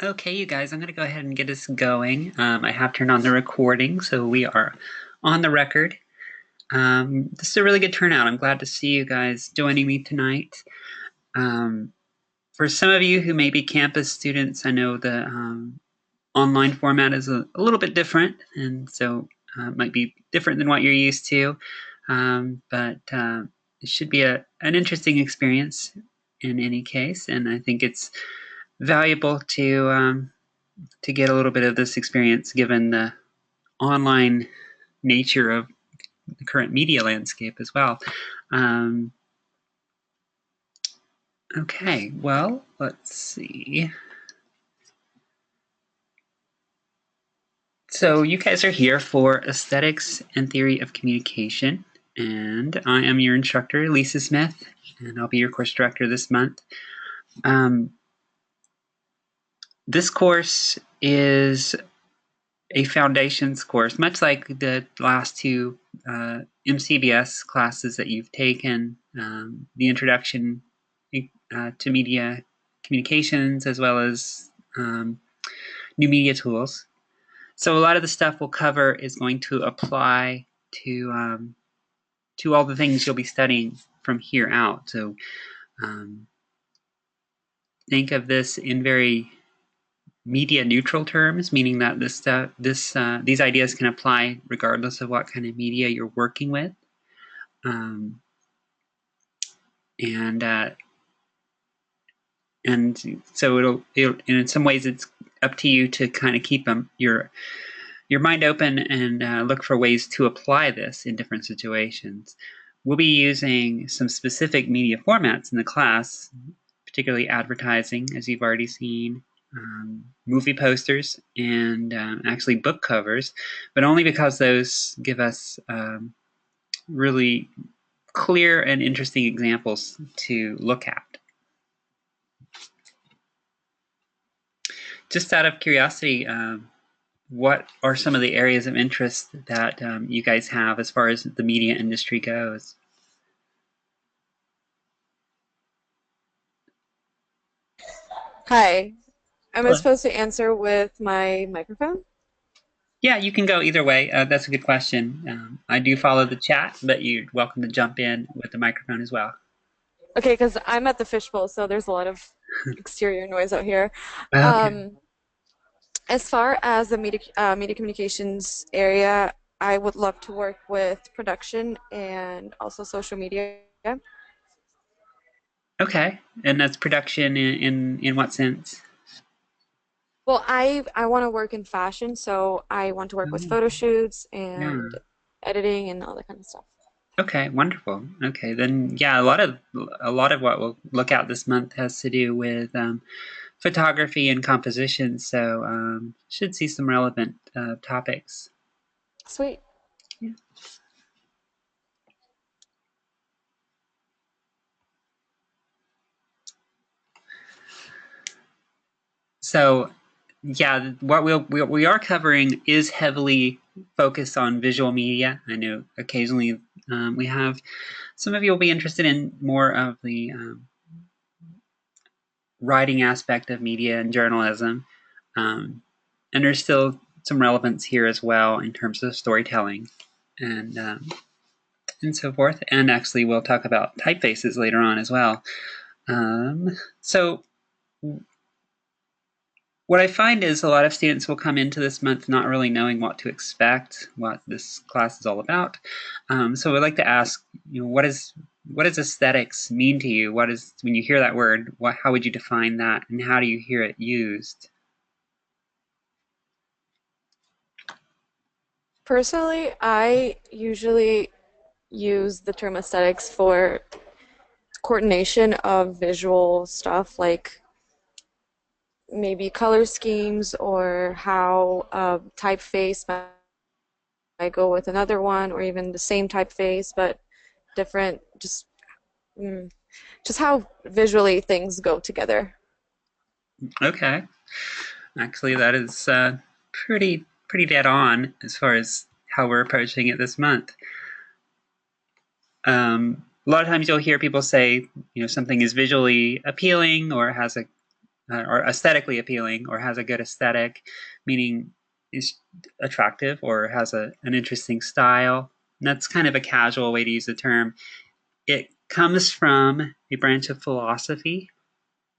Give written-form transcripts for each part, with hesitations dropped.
Okay, you guys, I'm going to go ahead and get us going. I have turned on the recording, so we are on the record. This is a really good turnout. I'm glad to see you guys joining me tonight. For some of you who may be campus students, I know the online format is a little bit different, and so it might be different than what you're used to, but it should be an interesting experience in any case, and I think it's valuable to get a little bit of this experience given the online nature of the current media landscape as well. Um, okay, well, let's see. So you guys are here for Aesthetics and Theory of Communication, and I am your instructor, Lisa Smith, and I'll be your course director this month. This course is a foundations course, much like the last two MCBS classes that you've taken, the introduction to media communications, as well as new media tools. So a lot of the stuff we'll cover is going to apply to all the things you'll be studying from here out. So think of this in very media neutral terms, meaning that these ideas can apply regardless of what kind of media you're working with. And so it'll in some ways it's up to you to kind of keep your mind open and look for ways to apply this in different situations. We'll be using some specific media formats in the class, particularly advertising, as you've already seen, movie posters, and actually book covers, but only because those give us really clear and interesting examples to look at. Just out of curiosity, what are some of the areas of interest that you guys have as far as the media industry goes? Hi, am I Hello. supposed to answer with my microphone? Yeah, you can go either way. That's a good question. I do follow the chat, but you're welcome to jump in with the microphone as well. Okay, because I'm at the fishbowl, so there's a lot of exterior noise out here. Okay. Um, as far as the media communications area, I would love to work with production and also social media. Okay. And that's production in what sense? Well, I want to work in fashion, so I want to work with Oh, photo shoots yeah. and editing and all that kind of stuff. Okay, wonderful. Okay, then yeah, a lot of what we'll look at this month has to do with photography and composition, so should see some relevant topics. Sweet. Yeah. So yeah, what we are covering is heavily focused on visual media. I know occasionally we have some of you will be interested in more of the writing aspect of media and journalism. Um, and there's still some relevance here as well in terms of storytelling and and so forth. And actually, we'll talk about typefaces later on as well. So what I find is a lot of students will come into this month not really knowing what to expect, what this class is all about. So I'd like to ask, what does aesthetics mean to you? What is when you hear that word? How would you define that, and how do you hear it used? Personally, I usually use the term aesthetics for coordination of visual stuff like maybe color schemes or how a typeface might go with another one or even the same typeface but different mm, just how visually things go together. Okay, actually, that is pretty dead on as far as how we're approaching it this month. A lot of times you'll hear people say, something is visually appealing or has a or aesthetically appealing, or has a good aesthetic, meaning is attractive or has an interesting style. And that's kind of a casual way to use the term. It comes from a branch of philosophy,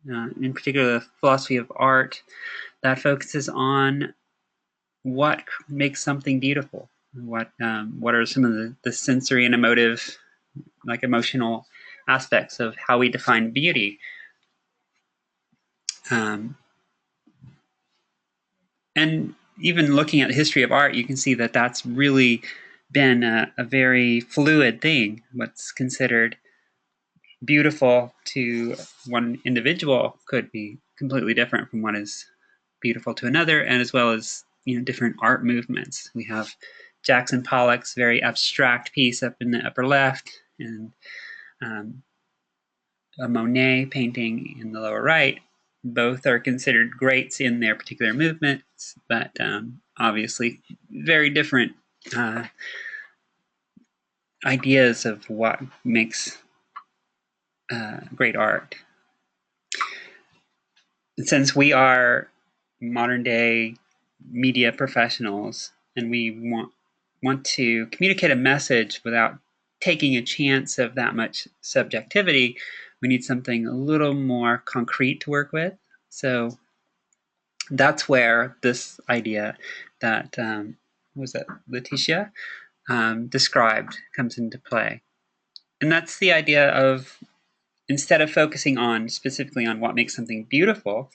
in particular the philosophy of art, that focuses on what makes something beautiful. What are some of the sensory and emotive, like emotional aspects of how we define beauty? Um, and even looking at the history of art, you can see that that's really been a very fluid thing. What's considered beautiful to one individual could be completely different from what is beautiful to another, and as well as different art movements. We have Jackson Pollock's very abstract piece up in the upper left, and um, a Monet painting in the lower right. Both are considered greats in their particular movements, but obviously very different uh, ideas of what makes great art. Since we are modern day media professionals and we want to communicate a message without taking a chance of that much subjectivity, we need something a little more concrete to work with. So that's where this idea that was that Letitia described comes into play. And that's the idea of, instead of focusing on specifically on what makes something beautiful,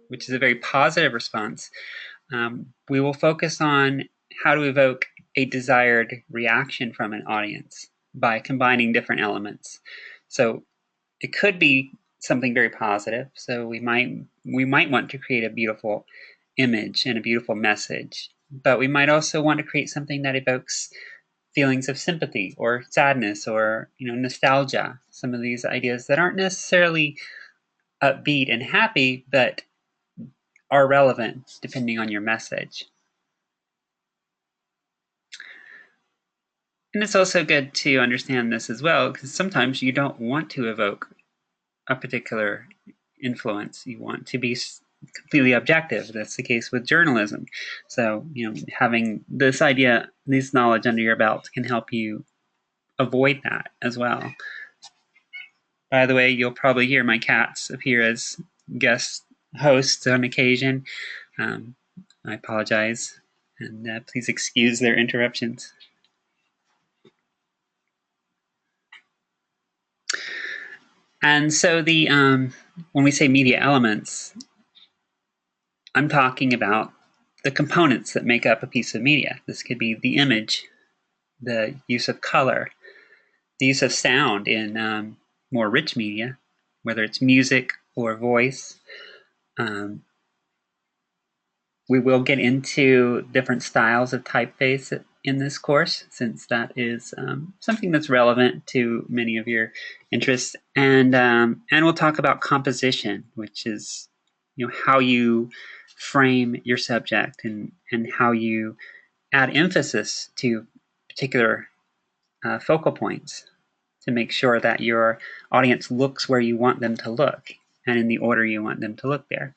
which is a very positive response, we will focus on how to evoke a desired reaction from an audience by combining different elements. So it could be something very positive. So we might want to create a beautiful image and a beautiful message, but we might also want to create something that evokes feelings of sympathy or sadness or nostalgia. Some of these ideas that aren't necessarily upbeat and happy, but are relevant depending on your message. And it's also good to understand this as well, because sometimes you don't want to evoke a particular influence. You want to be completely objective. That's the case with journalism. So, having this idea, this knowledge under your belt can help you avoid that as well. By the way, you'll probably hear my cats appear as guest hosts on occasion. Um, I apologize, and please excuse their interruptions. And so when we say media elements, I'm talking about the components that make up a piece of media. This could be the image, the use of color, the use of sound in more rich media, whether it's music or voice. Um, we will get into different styles of typeface in this course, since that is something that's relevant to many of your interests. And we'll talk about composition, which is how you frame your subject and how you add emphasis to particular focal points to make sure that your audience looks where you want them to look and in the order you want them to look there.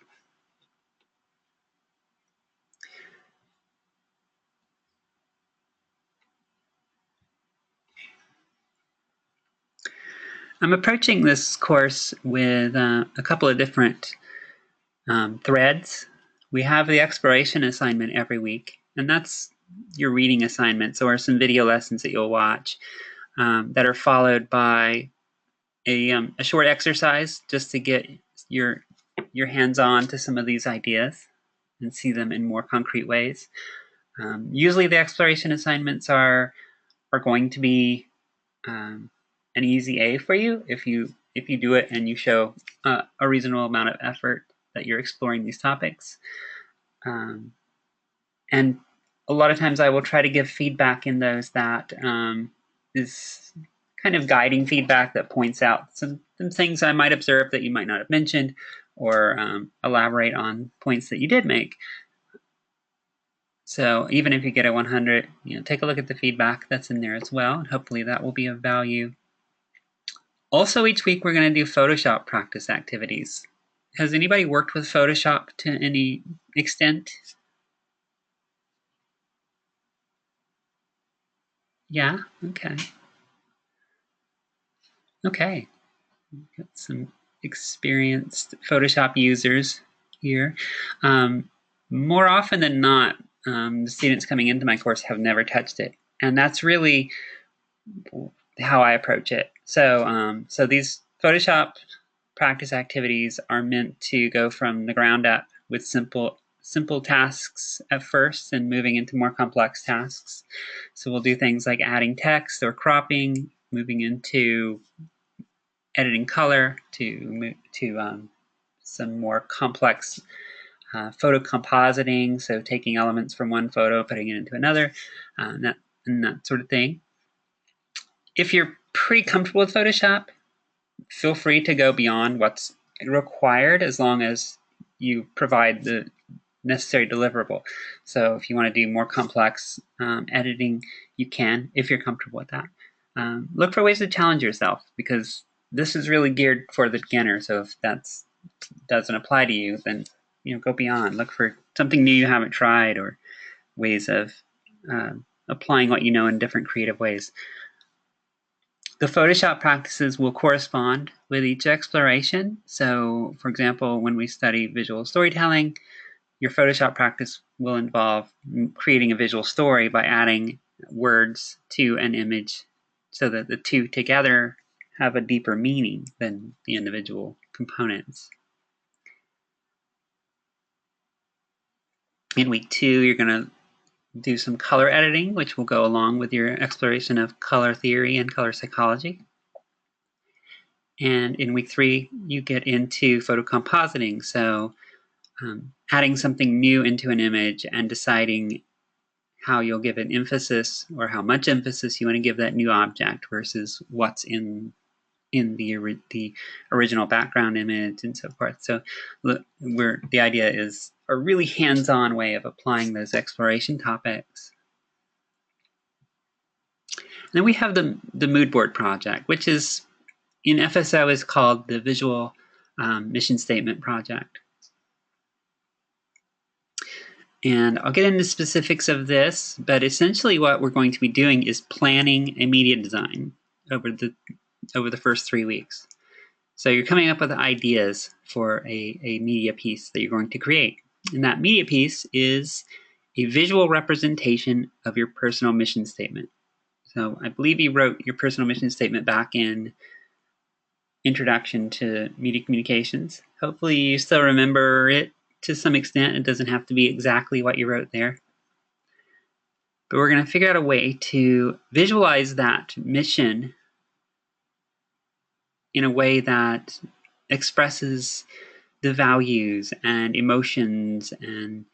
I'm approaching this course with a couple of different threads. We have the exploration assignment every week, and that's your reading assignments or some video lessons that you'll watch that are followed by a short exercise just to get your hands on to some of these ideas and see them in more concrete ways. Usually the exploration assignments are going to be an easy A for you if you do it and you show a reasonable amount of effort that you're exploring these topics. And a lot of times I will try to give feedback in those that is kind of guiding feedback that points out some things I might observe that you might not have mentioned, or elaborate on points that you did make. So even if you get a 100, take a look at the feedback that's in there as well, and hopefully that will be of value. Also, each week we're going to do Photoshop practice activities. Has anybody worked with Photoshop to any extent? Yeah? Okay. Okay. Got some experienced Photoshop users here. Um, More often than not, the students coming into my course have never touched it. And that's really how I approach it. So these Photoshop practice activities are meant to go from the ground up with simple tasks at first and moving into more complex tasks. So we'll do things like adding text or cropping, moving into editing color to some more complex photo compositing, so taking elements from one photo, putting it into another, and that sort of thing. If you're pretty comfortable with Photoshop, feel free to go beyond what's required as long as you provide the necessary deliverable. So if you want to do more complex editing, you can if you're comfortable with that. Look for ways to challenge yourself because this is really geared for the beginner. So if that doesn't apply to you, then go beyond. Look for something new you haven't tried or ways of applying what you know in different creative ways. The Photoshop practices will correspond with each exploration. So, for example, when we study visual storytelling, your Photoshop practice will involve creating a visual story by adding words to an image so that the two together have a deeper meaning than the individual components. In week 2, you're going to do some color editing, which will go along with your exploration of color theory and color psychology. And in week 3, you get into photocompositing, so adding something new into an image and deciding how you'll give an emphasis or how much emphasis you want to give that new object versus what's in the original background image and so forth. So the idea is a really hands-on way of applying those exploration topics. And then we have the mood board project, which is in FSO is called the Visual Mission Statement Project. And I'll get into specifics of this, but essentially what we're going to be doing is planning a media design over the first 3 weeks. So you're coming up with ideas for a media piece that you're going to create. And that media piece is a visual representation of your personal mission statement. So I believe you wrote your personal mission statement back in Introduction to Media Communications. Hopefully you still remember it to some extent. It doesn't have to be exactly what you wrote there. But we're going to figure out a way to visualize that mission in a way that expresses the values and emotions and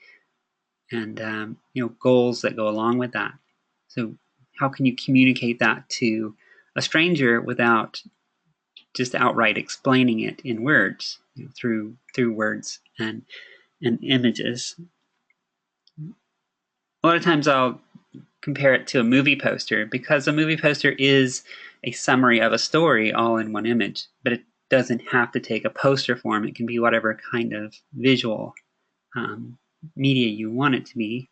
goals that go along with that. So how can you communicate that to a stranger without just outright explaining it in words, through words and images? A lot of times I'll compare it to a movie poster because a movie poster is a summary of a story all in one image, but it doesn't have to take a poster form. It can be whatever kind of visual media you want it to be.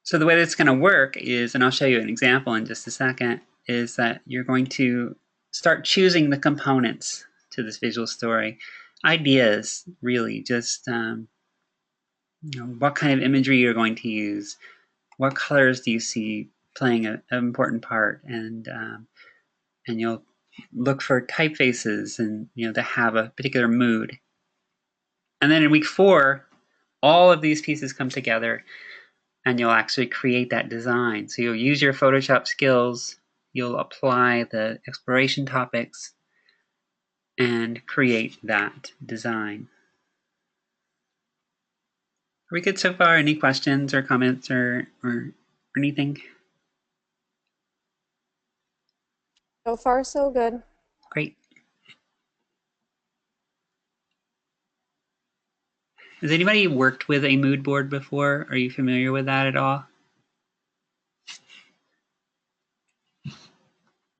So the way that's going to work is, and I'll show you an example in just a second, is that you're going to start choosing the components to this visual story. Ideas, really, just what kind of imagery you're going to use, what colors do you see playing an important part, and you'll look for typefaces and to have a particular mood. And then in week 4, all of these pieces come together and you'll actually create that design. So you'll use your Photoshop skills, you'll apply the exploration topics, and create that design. Are we good so far? Any questions or comments or anything? So far, so good. Great. Has anybody worked with a mood board before? Are you familiar with that at all?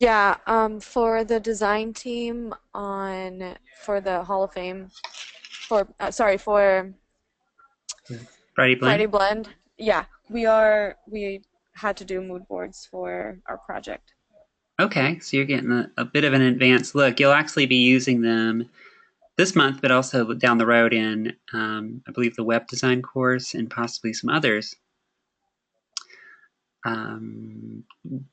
Yeah, for the design team on for the Hall of Fame for sorry for Friday Friday Blend? Blend. Yeah, we had to do mood boards for our project. Okay, so you're getting a bit of an advanced look. You'll actually be using them this month, but also down the road in, I believe, the web design course and possibly some others. Um,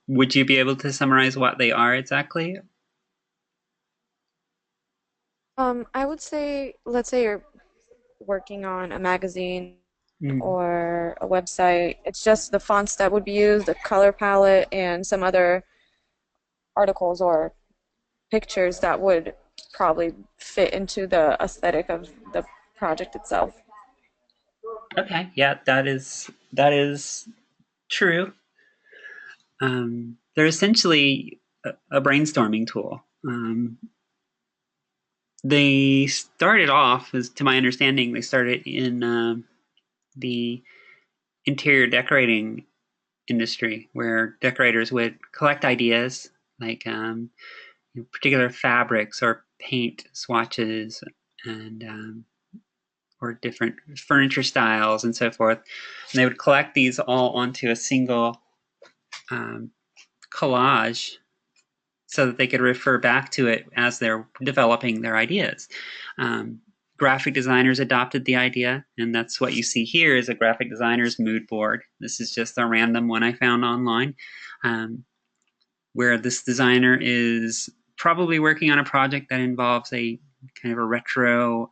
would you be able to summarize what they are exactly? I would say, let's say you're working on a magazine Mm, or a website. It's just the fonts that would be used, the color palette, and some other articles or pictures that would probably fit into the aesthetic of the project itself. okay, yeah, that is true. They're essentially a brainstorming tool. They started off, as to my understanding, they started in the interior decorating industry, where decorators would collect ideas like particular fabrics or paint swatches and or different furniture styles and so forth. And they would collect these all onto a single um, collage so that they could refer back to it as they're developing their ideas. Um, Graphic designers adopted the idea, and that's what you see here is a graphic designer's mood board. This is just a random one I found online, where this designer is probably working on a project that involves a kind of a retro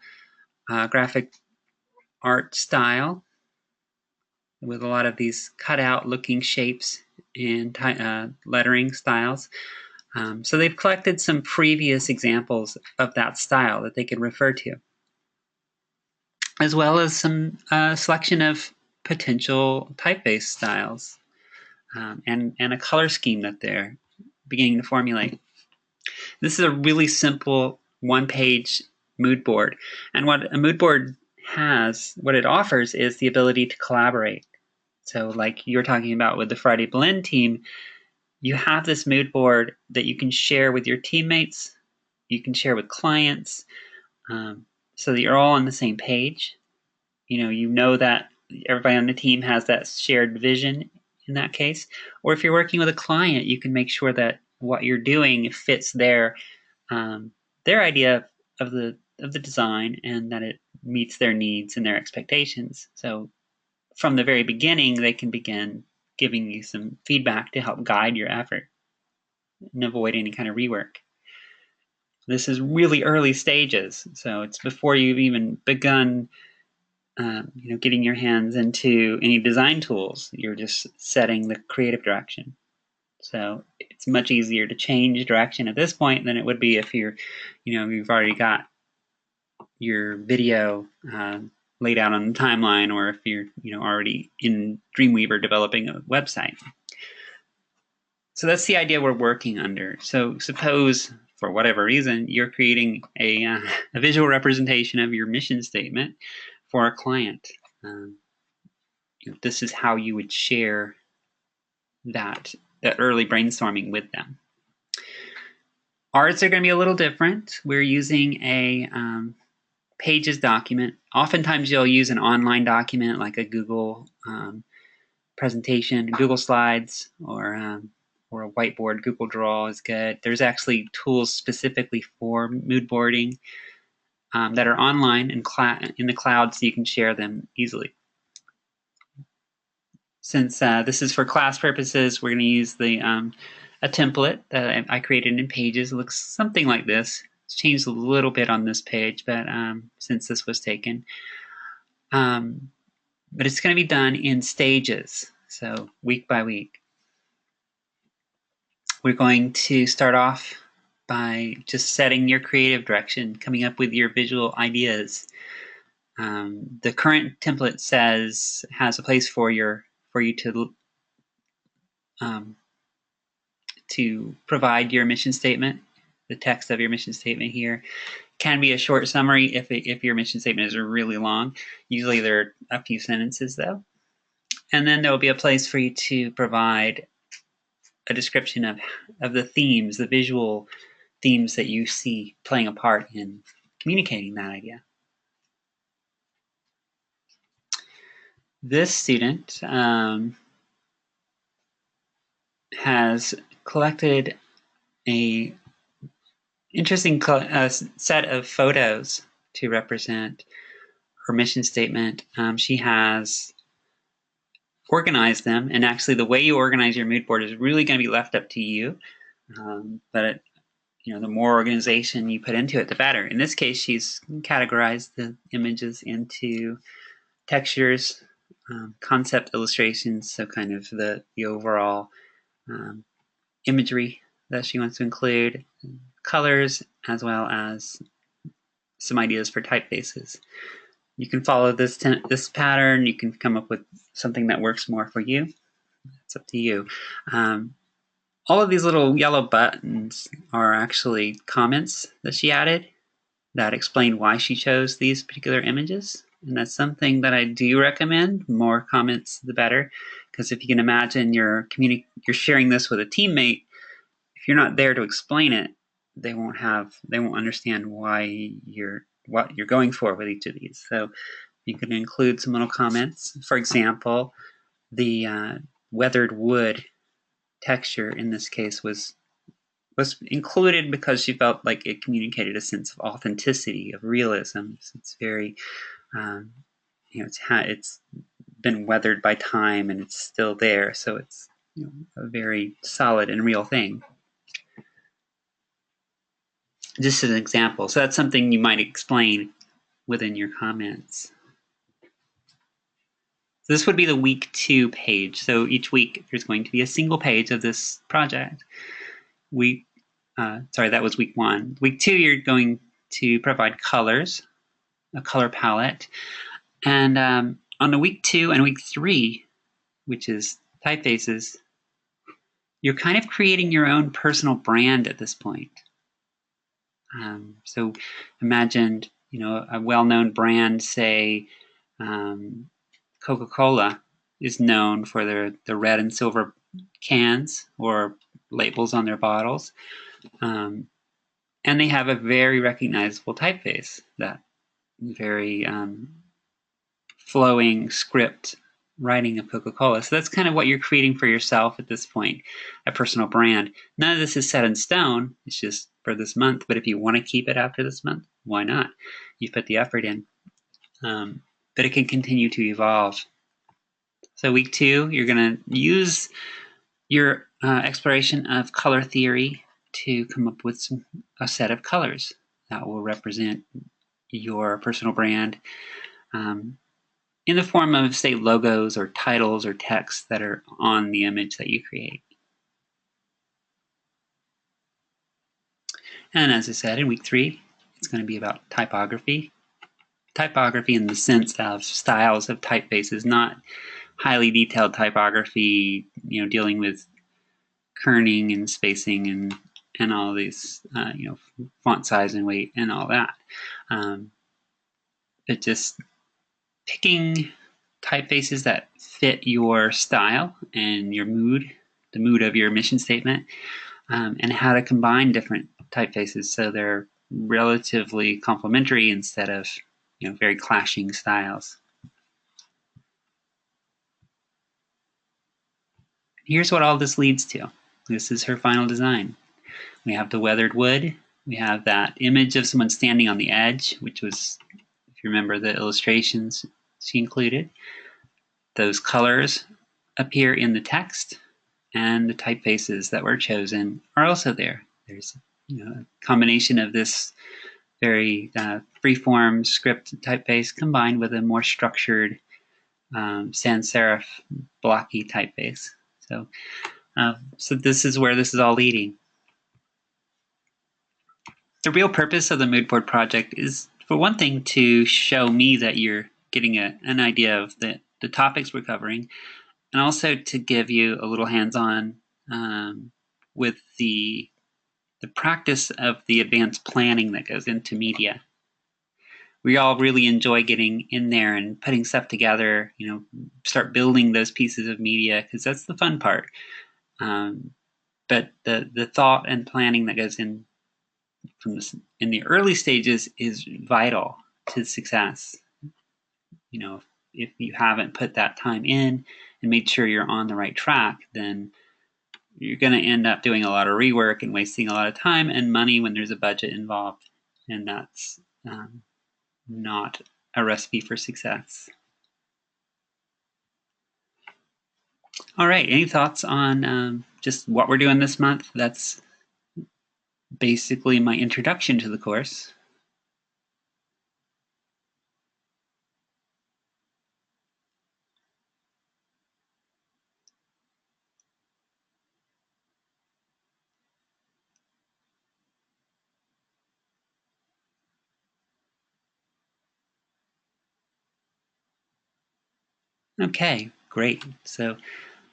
graphic art style with a lot of these cutout looking shapes and lettering styles. So they've collected some previous examples of that style that they could refer to, as well as some selection of potential typeface styles and a color scheme that they're beginning to formulate. This is a really simple one-page mood board, and what a mood board has, what it offers, is the ability to collaborate. So, like you're talking about with the Friday Blend team, you have this mood board that you can share with your teammates, you can share with clients, um, so that you're all on the same page. You know that everybody on the team has that shared vision in that case. Or if you're working with a client, you can make sure that what you're doing fits um, their idea of the design and that it meets their needs and their expectations. So from the very beginning, they can begin giving you some feedback to help guide your effort and avoid any kind of rework. This is really early stages, so it's before you've even begun, getting your hands into any design tools. You're just setting the creative direction. So it's much easier to change direction at this point than it would be if you've already got your video laid out on the timeline, or if you're already in Dreamweaver developing a website. So that's the idea we're working under. So suppose, for whatever reason, you're creating a visual representation of your mission statement for a client. Um, this is how you would share that early brainstorming with them. Arts are going to be a little different. We're using a Pages document. Oftentimes, you'll use an online document like a Google presentation, Google Slides, or a whiteboard. Google Draw is good. There's actually tools specifically for mood boarding that are online and in the cloud, so you can share them easily. Since this is for class purposes, we're going to use a template that I created in Pages. It looks something like this. It's changed a little bit on this page, but since this was taken. But it's going to be done in stages, so week by week. We're going to start off by just setting your creative direction, coming up with your visual ideas. The current template has a place for you um, to provide your mission statement. The text of your mission statement here can be a short summary if your mission statement is really long. Usually there are a few sentences though. And then there will be a place for you to provide a description of the themes, the visual themes that you see playing a part in communicating that idea. This student has collected a interesting set of photos to represent her mission statement. She has organized them, and actually the way you organize your mood board is really going to be left up to you. But the more organization you put into it, the better. In this case, she's categorized the images into textures, concept illustrations, so kind of the overall imagery that she wants to include, colors, as well as some ideas for typefaces. You can follow this pattern. You can come up with something that works more for you. It's up to you. All of these little yellow buttons are actually comments that she added that explain why she chose these particular images. And that's something that I do recommend. More comments, the better. Because if you can imagine you're sharing this with a teammate, if you're not there to explain it, they won't understand what you're going for with each of these. So you can include some little comments. For example, the weathered wood texture in this case was included because she felt like it communicated a sense of authenticity, of realism. So it's very, it's been weathered by time and it's still there. So it's a very solid and real thing. Just as an example. So that's something you might explain within your comments. So this would be the week 2 page. So each week there's going to be a single page of this project. That was week 1. Week 2, you're going to provide colors, a color palette. And on the week 2 and week 3, which is typefaces, you're kind of creating your own personal brand at this point. So imagine, a well-known brand, say Coca-Cola is known for the red and silver cans or labels on their bottles. And they have a very recognizable typeface, that very flowing script writing of Coca-Cola. So that's kind of what you're creating for yourself at this point, a personal brand. None of this is set in stone. It's just for this month. But if you want to keep it after this month, why not? You put the effort in. But it can continue to evolve. So week 2, you're going to use your exploration of color theory to come up with a set of colors that will represent your personal brand in the form of, say, logos or titles or text that are on the image that you create. And as I said, in week 3, it's going to be about typography. Typography in the sense of styles of typefaces, not highly detailed typography, dealing with kerning and spacing and all these, font size and weight and all that. But just picking typefaces that fit your style and your mood, the mood of your mission statement, and how to combine different typefaces so they're relatively complementary instead of very clashing styles. Here's what all this leads to. This is her final design. We have the weathered wood. We have that image of someone standing on the edge, which was, if you remember the illustrations she included. Those colors appear in the text, and the typefaces that were chosen are also there. There's a combination of this very free-form script typeface combined with a more structured sans serif blocky typeface. So this is where this is all leading. The real purpose of the mood board project is, for one thing, to show me that you're getting an idea of the topics we're covering, and also to give you a little hands-on with the practice of the advanced planning that goes into media. We all really enjoy getting in there and putting stuff together, start building those pieces of media, because that's the fun part. but the thought and planning that goes in in the early stages is vital to success. If you haven't put that time in and made sure you're on the right track, then you're going to end up doing a lot of rework and wasting a lot of time and money when there's a budget involved, and that's not a recipe for success. All right, any thoughts on just what we're doing this month? That's basically my introduction to the course. Okay, great. So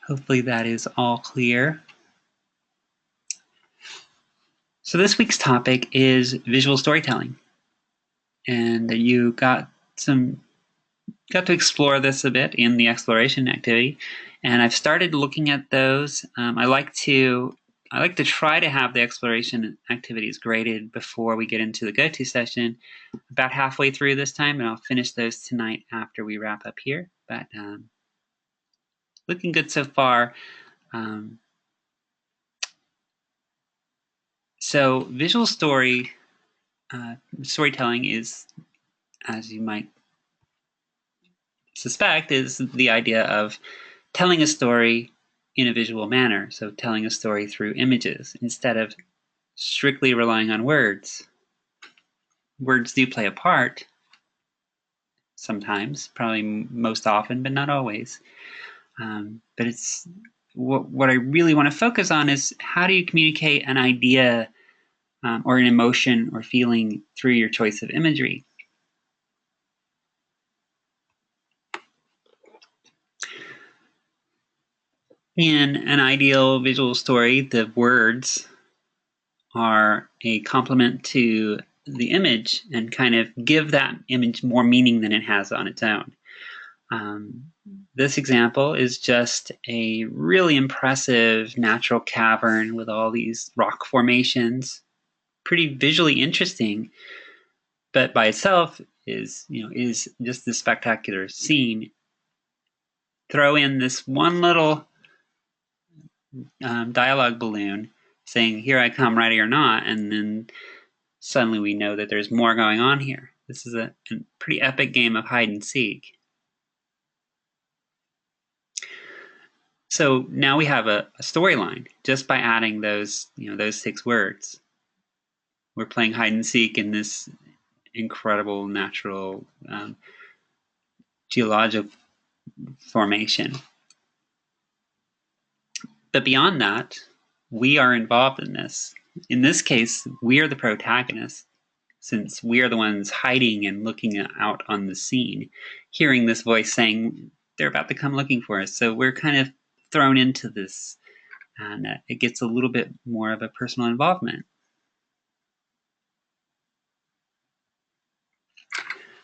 hopefully that is all clear. So this week's topic is visual storytelling. And you got to explore this a bit in the exploration activity. And I've started looking at those. I like to try to have the exploration activities graded before we get into the go-to session, about halfway through this time, and I'll finish those tonight after we wrap up here. But looking good so far. So visual storytelling is, as you might suspect, is the idea of telling a story in a visual manner. So telling a story through images instead of strictly relying on words. Words do play a part sometimes, probably most often, but not always. But it's what I really want to focus on is how do you communicate an idea or an emotion or feeling through your choice of imagery. In an ideal visual story, the words are a complement to the image and kind of give that image more meaning than it has on its own. This example is just a really impressive natural cavern with all these rock formations. Pretty visually interesting, but by itself is just this spectacular scene. Throw in this one little dialogue balloon saying, "Here I come, ready or not," and then suddenly we know that there's more going on here. This is a pretty epic game of hide and seek. So now we have a storyline just by adding those 6 words. We're playing hide and seek in this incredible natural geologic formation. But beyond that, we are involved in this. In this case, we are the protagonists, since we are the ones hiding and looking out on the scene, hearing this voice saying they're about to come looking for us. So we're kind of thrown into this, and it gets a little bit more of a personal involvement.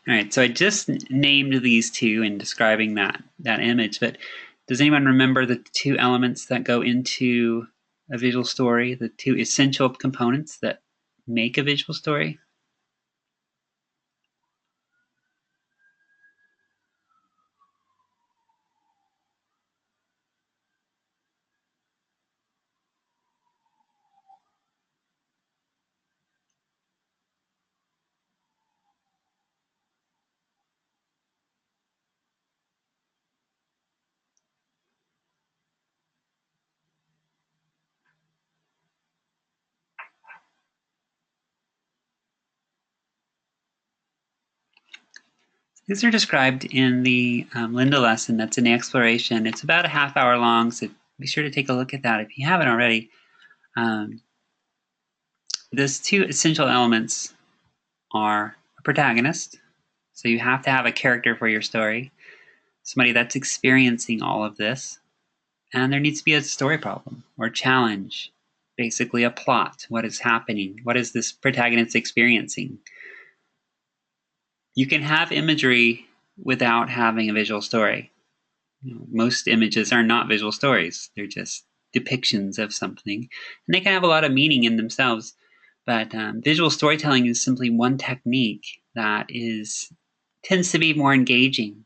All right, so I just named these two in describing that image, but does anyone remember the 2 elements that go into a visual story, the 2 essential components that make a visual story? These are described in the Linda lesson that's in the exploration. It's about a half hour long, so be sure to take a look at that if you haven't already. Those 2 essential elements are a protagonist, so you have to have a character for your story, somebody that's experiencing all of this, and there needs to be a story problem or challenge, basically a plot. What is happening? What is this protagonist experiencing? You can have imagery without having a visual story. Most images are not visual stories. They're just depictions of something, and they can have a lot of meaning in themselves. But visual storytelling is simply one technique that tends to be more engaging.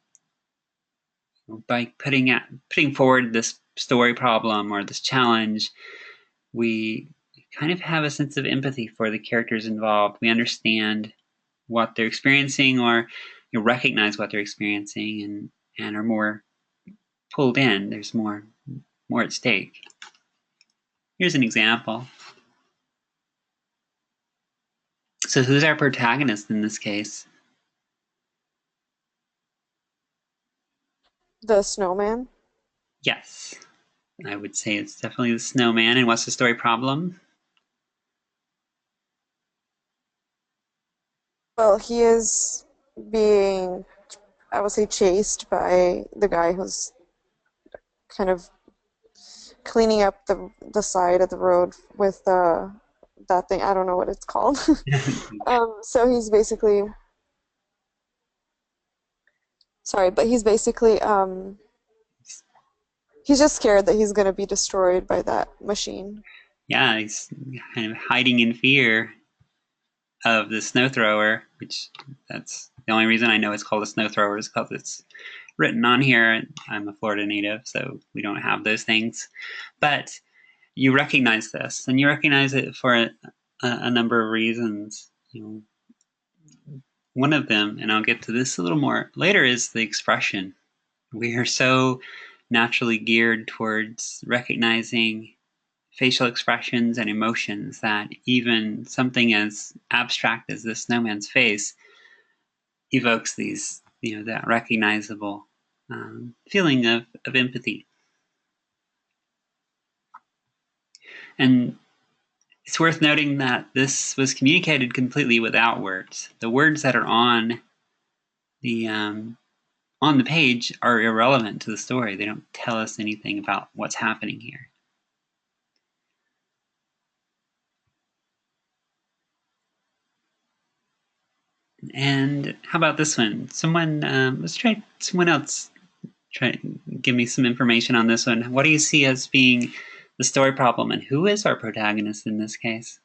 By putting forward this story problem or this challenge, we kind of have a sense of empathy for the characters involved. We understand what they're experiencing, or recognize what they're experiencing, and are more pulled in. There's more at stake. Here's an example. So who's our protagonist in this case? The snowman. Yes, I would say it's definitely the snowman. And what's the story problem? Well, he is being, I would say, chased by the guy who's kind of cleaning up the side of the road with that thing. I don't know what it's called. So he's basically sorry, but he's just scared that he's gonna be destroyed by that machine. Yeah, he's kind of hiding in fear of the snow thrower, which that's the only reason I know it's called a snow thrower is because it's written on here. I'm a Florida native, so we don't have those things. But you recognize this, and you recognize it for a number of reasons. One of them, and I'll get to this a little more later, is the expression. We are so naturally geared towards recognizing facial expressions and emotions that even something as abstract as the snowman's face evokes that recognizable feeling of empathy. And it's worth noting that this was communicated completely without words. The words that are the on the page are irrelevant to the story. They don't tell us anything about what's happening here. And how about this one? Let's try someone else. Try give me some information on this one. What do you see as being the story problem, and who is our protagonist in this case?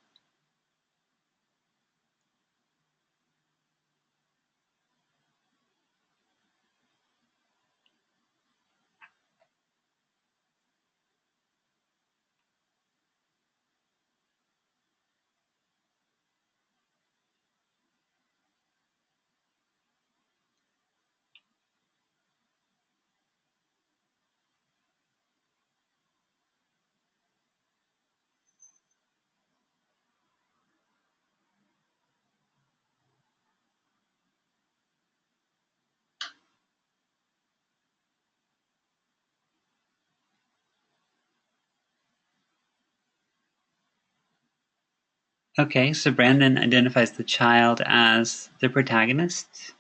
Okay, so Brandon identifies the child as the protagonist.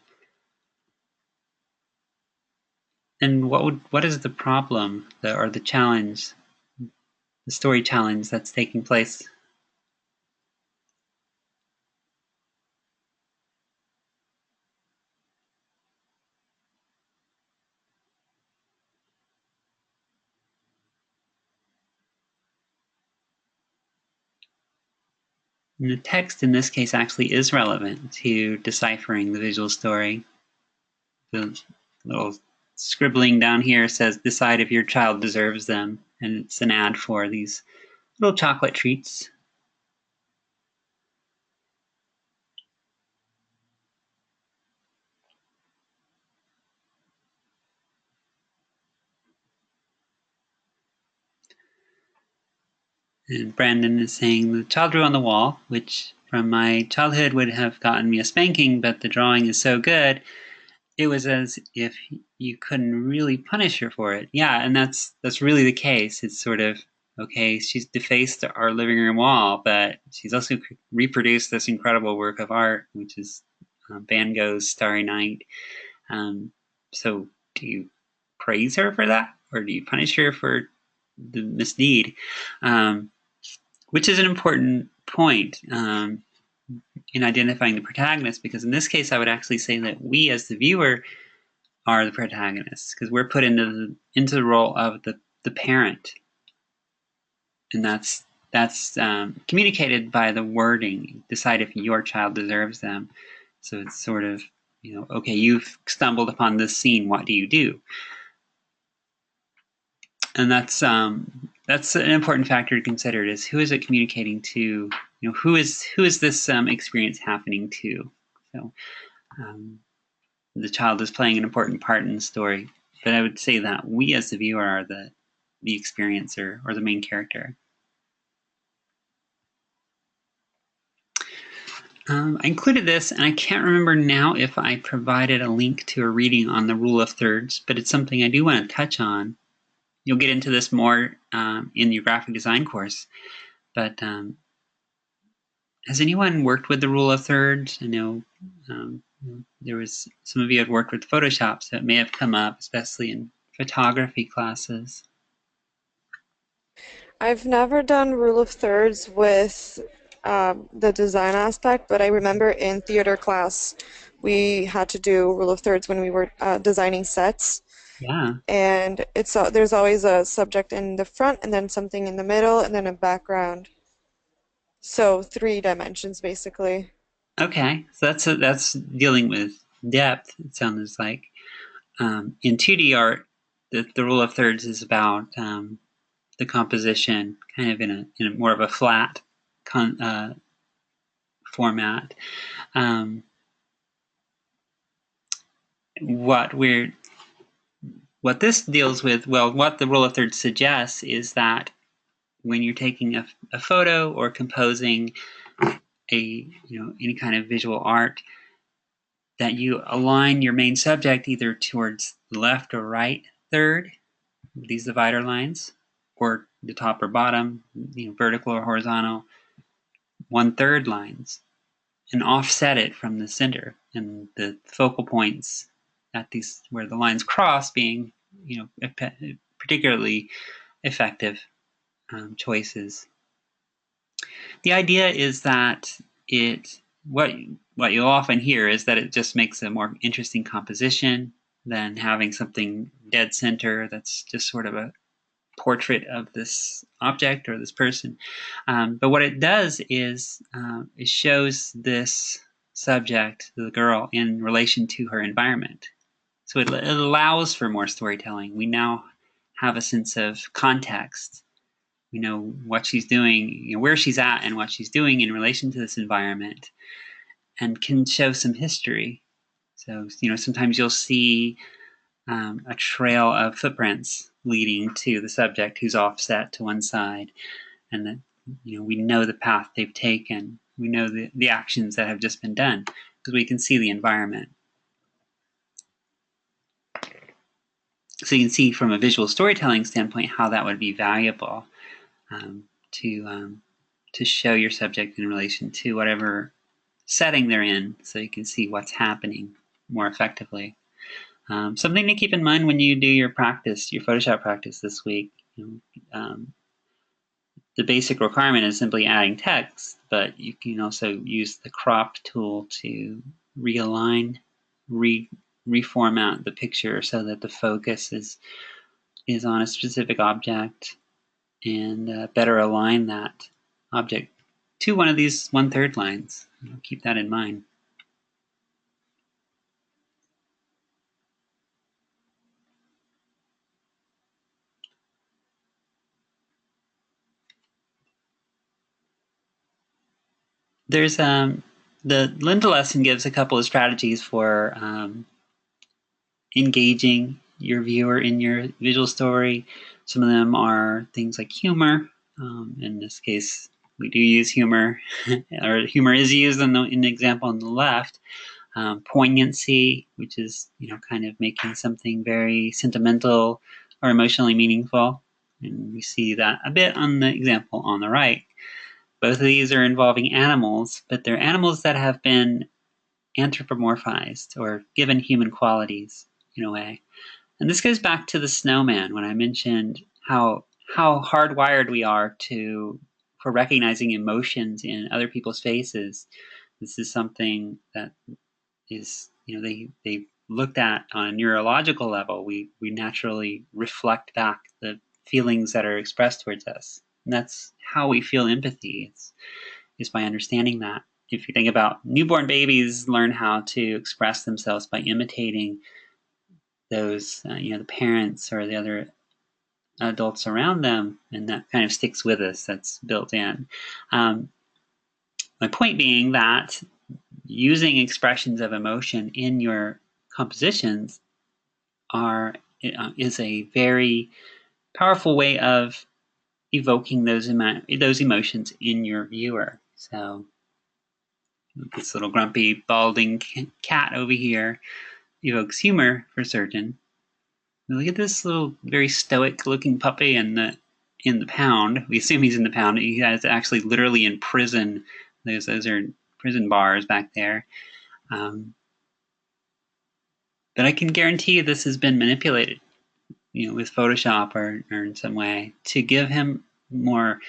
And what is the problem, or the challenge, the story challenge that's taking place? And the text in this case actually is relevant to deciphering the visual story. The little scribbling down here says, "Decide if your child deserves them," and it's an ad for these little chocolate treats. And Brandon is saying, "The child drew on the wall, which from my childhood would have gotten me a spanking, but the drawing is so good, it was as if you couldn't really punish her for it." Yeah, and that's really the case. It's sort of, okay, she's defaced our living room wall, but she's also reproduced this incredible work of art, which is Van Gogh's Starry Night. So do you praise her for that, or do you punish her for the misdeed? Which is an important point in identifying the protagonist, because in this case, I would actually say that we, as the viewer, are the protagonists, because we're put into the role of the parent. and that's communicated by the wording. Decide if your child deserves them. So it's sort of, okay, you've stumbled upon this scene. What do you do? And that's an important factor to consider: is who is it communicating to? Who is this experience happening to? So the child is playing an important part in the story, but I would say that we as the viewer are the experiencer or the main character. I included this, and I can't remember now if I provided a link to a reading on the rule of thirds, but it's something I do want to touch on. You'll get into this more in your graphic design course, but has anyone worked with the rule of thirds? I know there was some of you had worked with Photoshop, so it may have come up, especially in photography classes. I've never done rule of thirds with the design aspect, but I remember in theater class we had to do rule of thirds when we were designing sets. Yeah. And there's always a subject in the front, and then something in the middle, and then a background. So 3 dimensions basically. Okay, so that's dealing with depth. It sounds like in 2D art, the rule of thirds is about the composition, kind of in a more of a flat format. Um, what we're what this deals with, well, what the rule of thirds suggests is that when you're taking a photo or composing any kind of visual art, that you align your main subject either towards the left or right third, these divider lines, or the top or bottom, vertical or horizontal 1/3 lines, and offset it from the center, and the focal points at these where the lines cross being, particularly effective choices. The idea is that what you'll often hear is that it just makes a more interesting composition than having something dead center that's just sort of a portrait of this object or this person. But what it does is it shows this subject, the girl, in relation to her environment. So it allows for more storytelling. We now have a sense of context. We know what she's doing, where she's at, and what she's doing in relation to this environment, and can show some history. So, sometimes you'll see a trail of footprints leading to the subject who's offset to one side, and that we know the path they've taken. We know the actions that have just been done because we can see the environment. So you can see from a visual storytelling standpoint how that would be valuable to show your subject in relation to whatever setting they're in, so you can see what's happening more effectively. Something to keep in mind when you do your practice, your Photoshop practice this week. The basic requirement is simply adding text, but you can also use the crop tool to realign, reformat the picture so that the focus is on a specific object, and better align that object to one of these 1/3 lines. Keep that in mind. There's the Linda lesson gives a couple of strategies for engaging your viewer in your visual story. Some of them are things like humor. In this case, we do use humor, or humor is used in the example on the left. Poignancy, which is kind of making something very sentimental or emotionally meaningful, and we see that a bit on the example on the right. Both of these are involving animals, but they're animals that have been anthropomorphized or given human qualities in a way. And this goes back to the snowman when I mentioned how hardwired we are for recognizing emotions in other people's faces. This is something that is, they looked at on a neurological level. We naturally reflect back the feelings that are expressed towards us And that's how we feel empathy, is by understanding that. If you think about newborn babies learn how to express themselves by imitating those, the parents or the other adults around them, and that kind of sticks with us. That's built in. My point being that using expressions of emotion in your compositions is a very powerful way of evoking those emotions in your viewer. So this little grumpy, balding cat over here evokes humor for certain. Look at this little, very stoic-looking puppy in the pound. We assume he's in the pound. He is actually literally in prison. Those are prison bars back there. But I can guarantee this has been manipulated, with Photoshop or in some way to give him more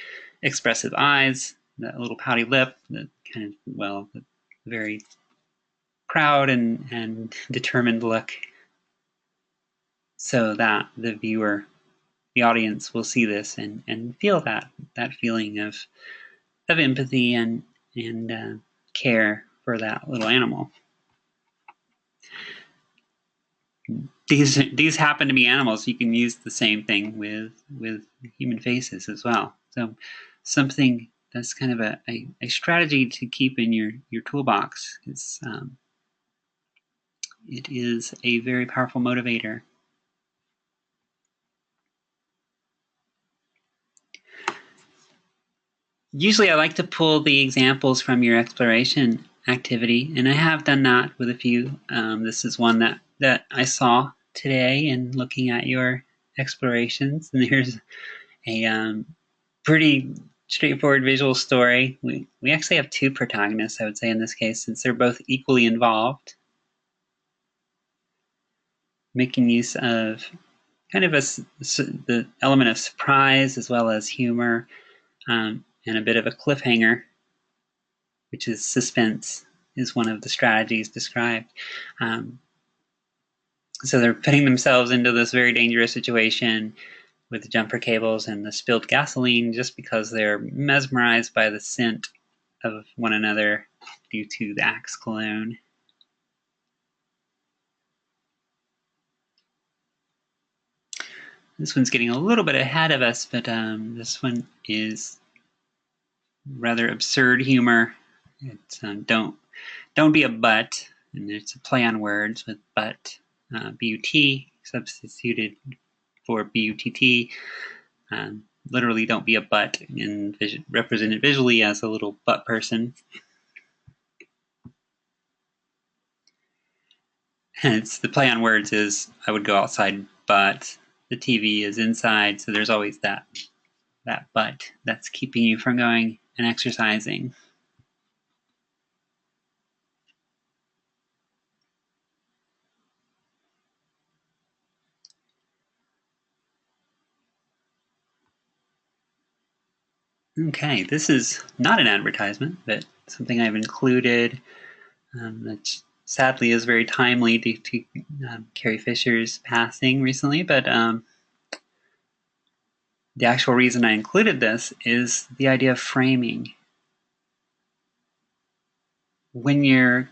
expressive eyes, that little pouty lip, that kind of, the very proud and determined look, so that the audience will see this and feel that feeling of empathy and care for that little animal. These happen to be animals. You can use the same thing with human faces as well. So something that's kind of a strategy to keep in your toolbox. It is a very powerful motivator. Usually I like to pull the examples from your exploration activity, and I have done that with a few. This is one that I saw today in looking at your explorations, and here's a pretty straightforward visual story. We actually have two protagonists, I would say, in this case, since they're both equally involved, making use of kind of the element of surprise as well as humor, and a bit of a cliffhanger, which is suspense, is one of the strategies described. So they're putting themselves into this very dangerous situation with the jumper cables and the spilled gasoline just because they're mesmerized by the scent of one another due to the Axe cologne. This one's getting a little bit ahead of us, but this one is rather absurd humor. It's don't be a butt, and it's a play on words with butt, B-U-T, substituted for B-U-T-T. Literally, don't be a butt, and represented visually as a little butt person. And it's the play on words is I would go outside, but the TV is inside, so there's always that but that's keeping you from going and exercising. Okay, this is not an advertisement, but something I've included that sadly is very timely due to Carrie Fisher's passing recently, but the actual reason I included this is the idea of framing. When you're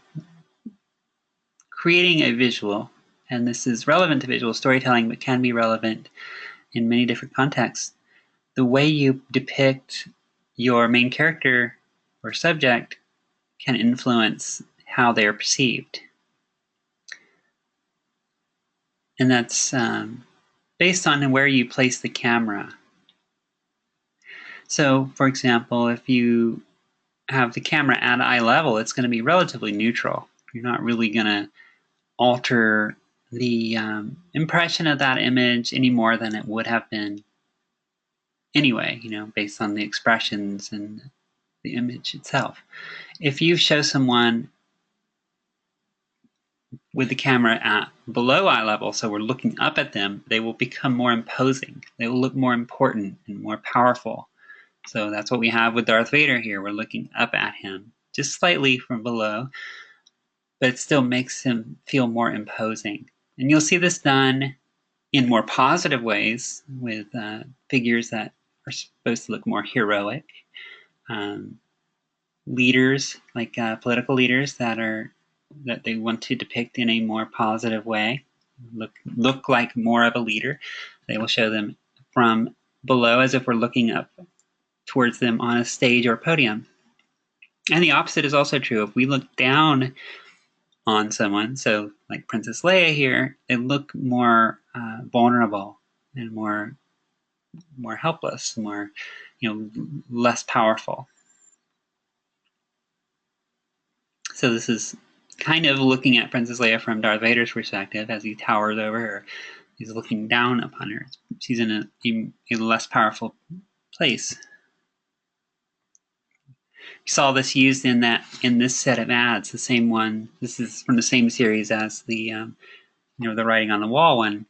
creating a visual, and this is relevant to visual storytelling, but can be relevant in many different contexts, the way you depict your main character or subject can influence how they are perceived. And that's based on where you place the camera. So, for example, if you have the camera at eye level, it's going to be relatively neutral. You're not really going to alter the impression of that image any more than it would have been anyway, based on the expressions and the image itself. If you show someone with the camera at below eye level, so we're looking up at them, they will become more imposing. They will look more important and more powerful. So that's what we have with Darth Vader here. We're looking up at him, just slightly from below, but it still makes him feel more imposing. And you'll see this done in more positive ways with figures that are supposed to look more heroic. Um, Leaders, like political leaders that they want to depict in a more positive way, look like more of a leader. They will show them from below as if we're looking up towards them on a stage or podium. And the opposite is also true. If we look down on someone, so like Princess Leia here, they look more vulnerable and more helpless, more less powerful. So this is kind of looking at Princess Leia from Darth Vader's perspective as he towers over her. He's looking down upon her. She's in a less powerful place. You saw this used in this set of ads, the same one. This is from the same series as the the writing on the wall one.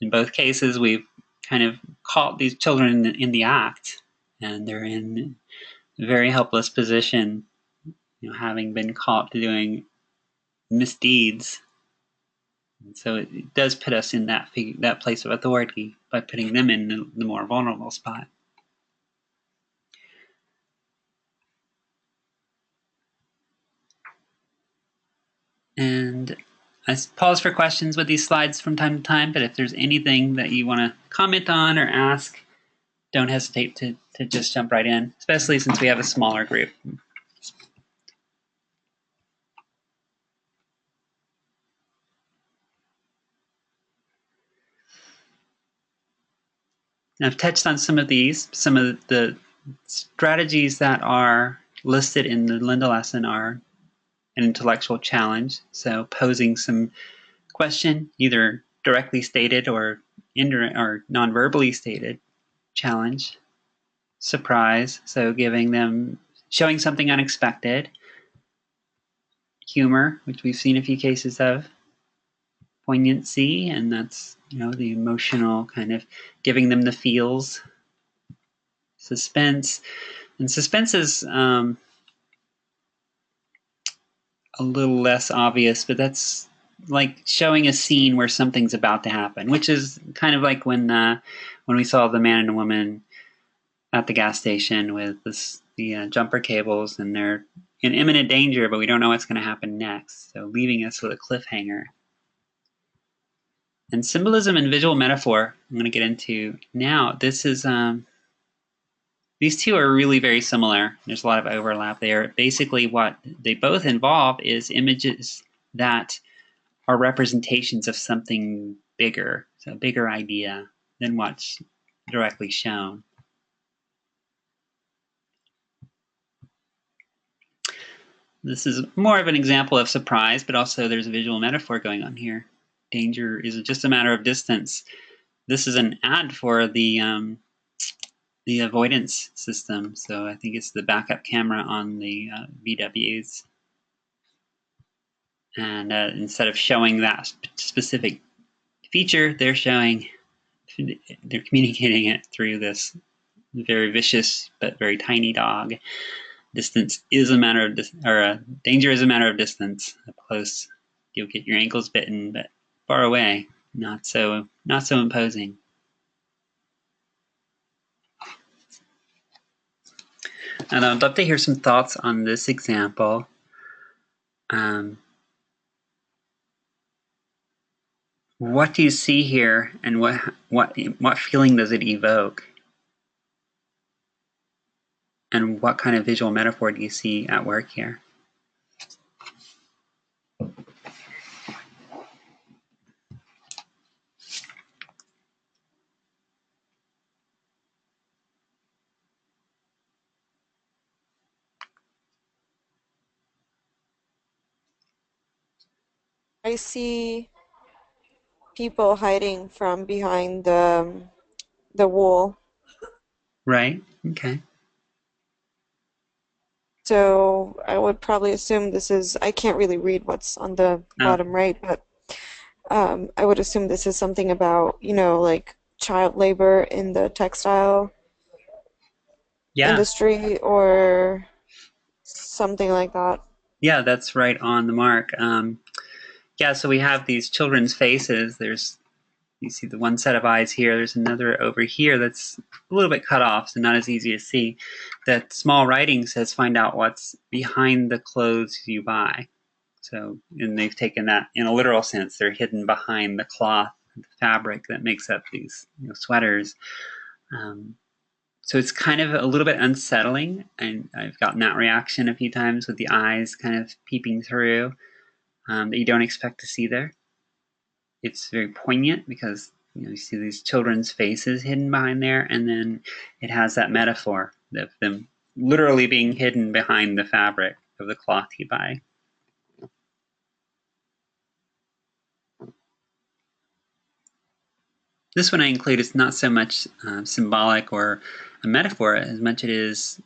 In both cases, we've kind of caught these children in the act, and they're in a very helpless position, having been caught doing misdeeds. And so it does put us in that place of authority by putting them in the more vulnerable spot. And I pause for questions with these slides from time to time, but if there's anything that you want to comment on or ask, don't hesitate to just jump right in, especially since we have a smaller group. And I've touched on some of the strategies that are listed in the Linda lesson are an intellectual challenge, so posing some question, either directly stated or indirect or non-verbally stated, challenge, surprise, so showing something unexpected, humor, which we've seen a few cases of, poignancy, and that's the emotional kind of giving them the feels, suspense, and suspense is a little less obvious, but that's like showing a scene where something's about to happen, which is kind of like when we saw the man and the woman at the gas station with the jumper cables, and they're in imminent danger, but we don't know what's going to happen next, so leaving us with a cliffhanger. And symbolism and visual metaphor, I'm going to get into now. This is these two are really very similar. There's a lot of overlap there. Basically, what they both involve is images that are representations of something bigger, so a bigger idea than what's directly shown. This is more of an example of surprise, but also there's a visual metaphor going on here. Danger is just a matter of distance. This is an ad for the avoidance system, so I think it's the backup camera on the VWs. And instead of showing that specific feature, they're communicating it through this very vicious but very tiny dog. Distance is a matter of danger is a matter of distance. Up close, you'll get your ankles bitten, but far away, not so imposing. And I'd love to hear some thoughts on this example. What do you see here, and what feeling does it evoke? And what kind of visual metaphor do you see at work here? I see people hiding from behind the wall. Right? Okay. So I would probably assume this is, I can't really read what's on the bottom right, but I would assume this is something about, like child labor in the textile Yeah. industry or something like that. Yeah, that's right on the mark. Yeah, so we have these children's faces. There's you see the one set of eyes here. There's another over here that's a little bit cut off, so not as easy to see. That small writing says, find out what's behind the clothes you buy. So, and they've taken that in a literal sense. They're hidden behind the cloth, the fabric that makes up these sweaters. So it's kind of a little bit unsettling, and I've gotten that reaction a few times with the eyes kind of peeping through that you don't expect to see there. It's very poignant because you see these children's faces hidden behind there, and then it has that metaphor of them literally being hidden behind the fabric of the cloth you buy. This one I include is not so much symbolic or a metaphor as much it is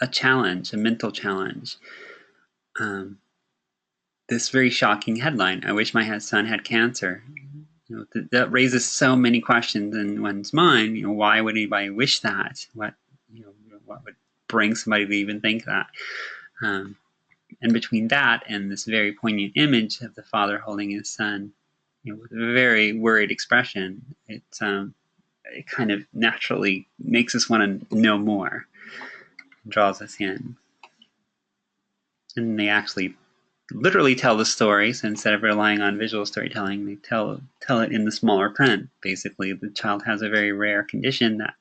a challenge, a mental challenge. This very shocking headline, I wish my son had cancer. That raises so many questions in one's mind. Why would anybody wish that? What would bring somebody to even think that? And between that and this very poignant image of the father holding his son, with a very worried expression, it kind of naturally makes us want to know more, and draws us in. And they actually literally tell the story, so instead of relying on visual storytelling, they tell it in the smaller print. Basically, the child has a very rare condition that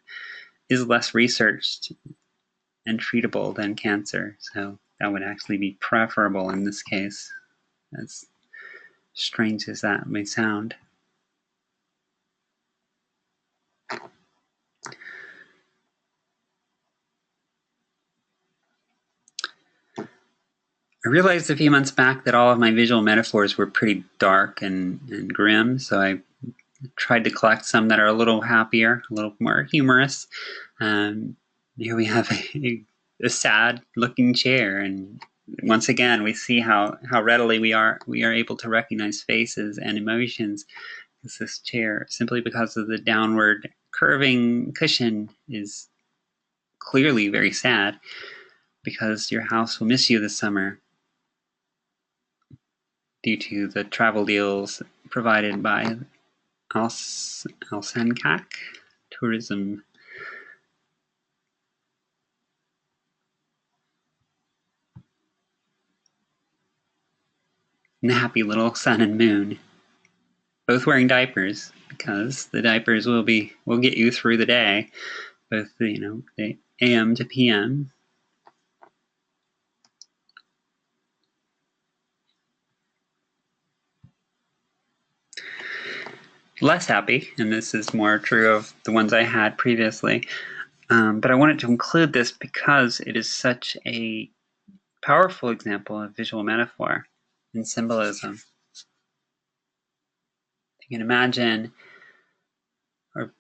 is less researched and treatable than cancer, so that would actually be preferable in this case, as strange as that may sound. I realized a few months back that all of my visual metaphors were pretty dark and grim, so I tried to collect some that are a little happier, a little more humorous. Here we have a sad-looking chair, and once again we see how readily we are able to recognize faces and emotions. This chair, simply because of the downward curving cushion, is clearly very sad because your house will miss you this summer due to the travel deals provided by Alsancac Tourism. And the happy little sun and moon, both wearing diapers, because the diapers will get you through the day, both the AM to PM. Less happy, and this is more true of the ones I had previously, but I wanted to include this because it is such a powerful example of visual metaphor and symbolism. You can imagine, or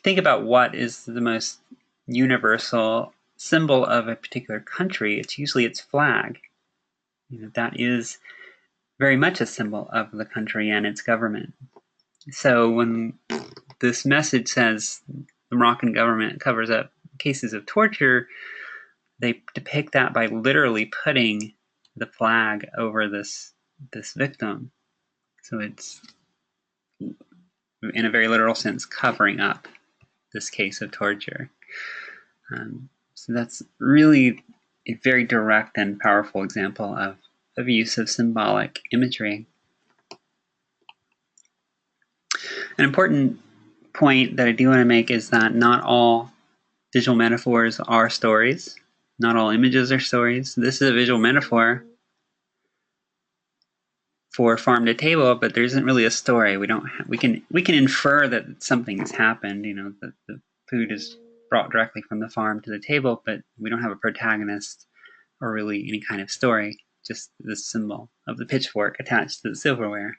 think about what is the most universal symbol of a particular country. It's usually its flag. That is very much a symbol of the country and its government. So when this message says the Moroccan government covers up cases of torture, they depict that by literally putting the flag over this victim. So it's, in a very literal sense, covering up this case of torture. So that's really a very direct and powerful example of use of symbolic imagery. An important point that I do want to make is that not all visual metaphors are stories. Not all images are stories. This is a visual metaphor for farm to table, but there isn't really a story. We can infer that something has happened. That the food is brought directly from the farm to the table, but we don't have a protagonist or really any kind of story. Just the symbol of the pitchfork attached to the silverware.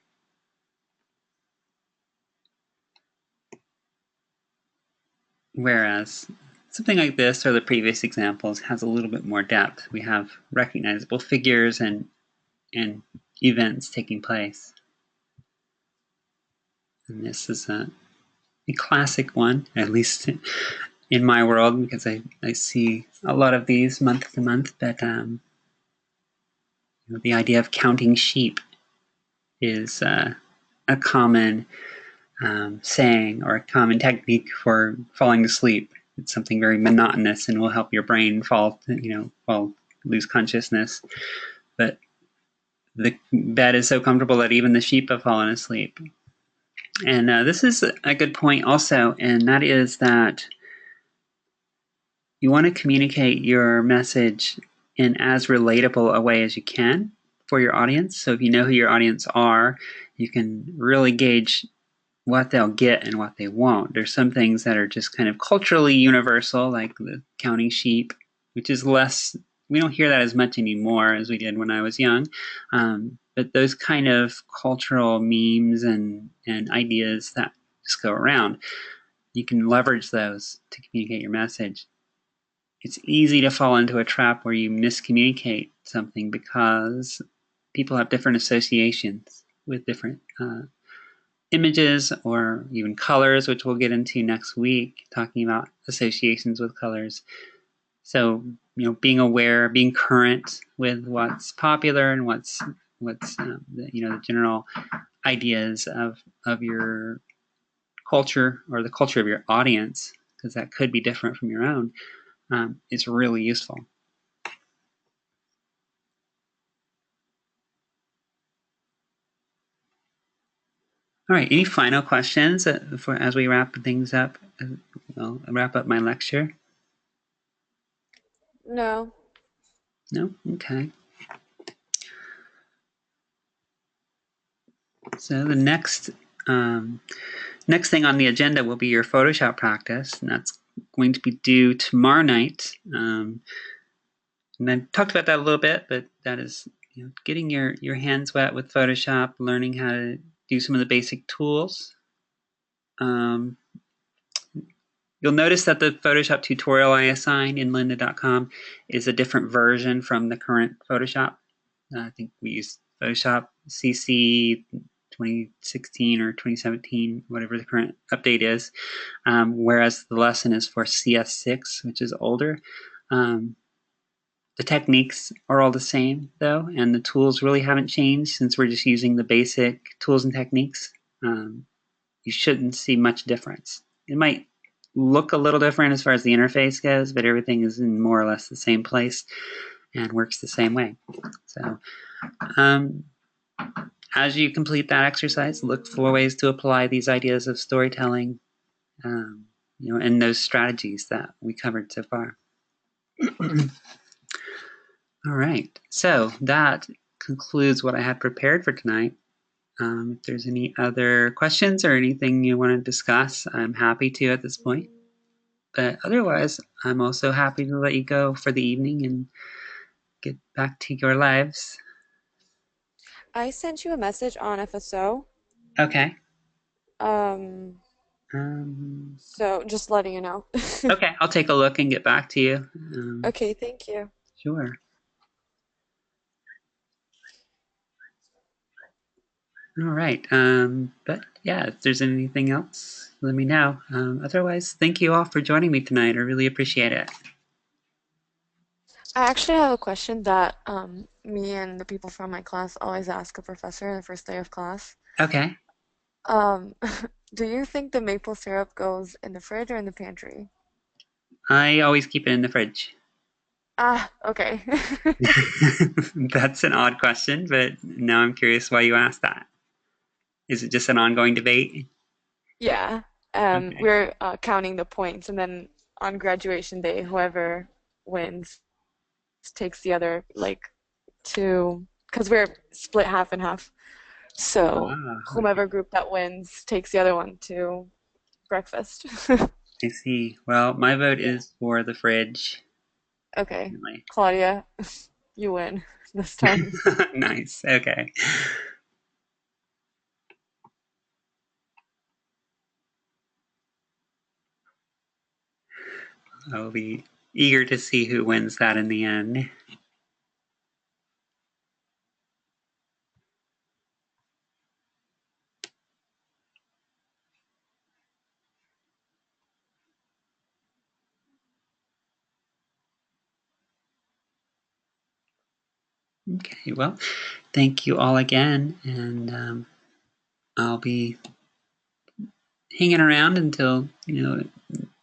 Whereas something like this, or the previous examples, has a little bit more depth. We have recognizable figures and events taking place. And this is a classic one, at least in my world, because I see a lot of these month to month. But the idea of counting sheep is a common saying or a common technique for falling asleep. It's something very monotonous and will help your brain lose consciousness. But the bed is so comfortable that even the sheep have fallen asleep. And this is a good point also, and that is that you want to communicate your message in as relatable a way as you can for your audience. So if you know who your audience are, you can really gauge what they'll get and what they won't. There's some things that are just kind of culturally universal, like the counting sheep, which is less, we don't hear that as much anymore as we did when I was young. But those kind of cultural memes and ideas that just go around, you can leverage those to communicate your message. It's easy to fall into a trap where you miscommunicate something because people have different associations with different images or even colors, which we'll get into next week, talking about associations with colors. So, being aware, being current with what's popular and what's the general ideas of your culture or the culture of your audience, because that could be different from your own, is really useful. All right. Any final questions as we wrap things up? I'll wrap up my lecture. No. No? Okay. So the next thing on the agenda will be your Photoshop practice, and that's going to be due tomorrow night. And I talked about that a little bit, but that is getting your hands wet with Photoshop, learning how to do some of the basic tools. You'll notice that the Photoshop tutorial I assigned in lynda.com is a different version from the current Photoshop. I think we use Photoshop CC 2016 or 2017, whatever the current update is, whereas the lesson is for CS6, which is older. The techniques are all the same, though, and the tools really haven't changed since we're just using the basic tools and techniques. You shouldn't see much difference. It might look a little different as far as the interface goes, but everything is in more or less the same place and works the same way. So as you complete that exercise, look for ways to apply these ideas of storytelling, and those strategies that we covered so far. All right, so that concludes what I had prepared for tonight. If there's any other questions or anything you want to discuss, I'm happy to at this point. But otherwise, I'm also happy to let you go for the evening and get back to your lives. I sent you a message on FSO. Okay. Um, Um, so just letting you know. okay, I'll take a look and get back to you. Okay, thank you. Sure. All right. But yeah, if there's anything else, let me know. Otherwise, thank you all for joining me tonight. I really appreciate it. I actually have a question that me and the people from my class always ask a professor the first day of class. Okay. Um, do you think the maple syrup goes in the fridge or in the pantry? I always keep it in the fridge. Ah, okay. That's an odd question, but now I'm curious why you asked that. Is it just an ongoing debate? Yeah. Okay. We're counting the points, and then on graduation day, whoever wins takes the other like two, because we're split half and half. So Ah, whomever group that wins takes the other one to breakfast. I see. Well, my vote Yeah. is for the fridge. Okay. Definitely. Claudia, you win this time. Nice. Okay. I'll be eager to see who wins that in the end. Okay. Well, thank you all again, and I'll be hanging around until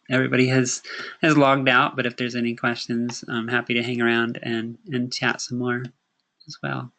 everybody has logged out. But if there's any questions, I'm happy to hang around and chat some more as well.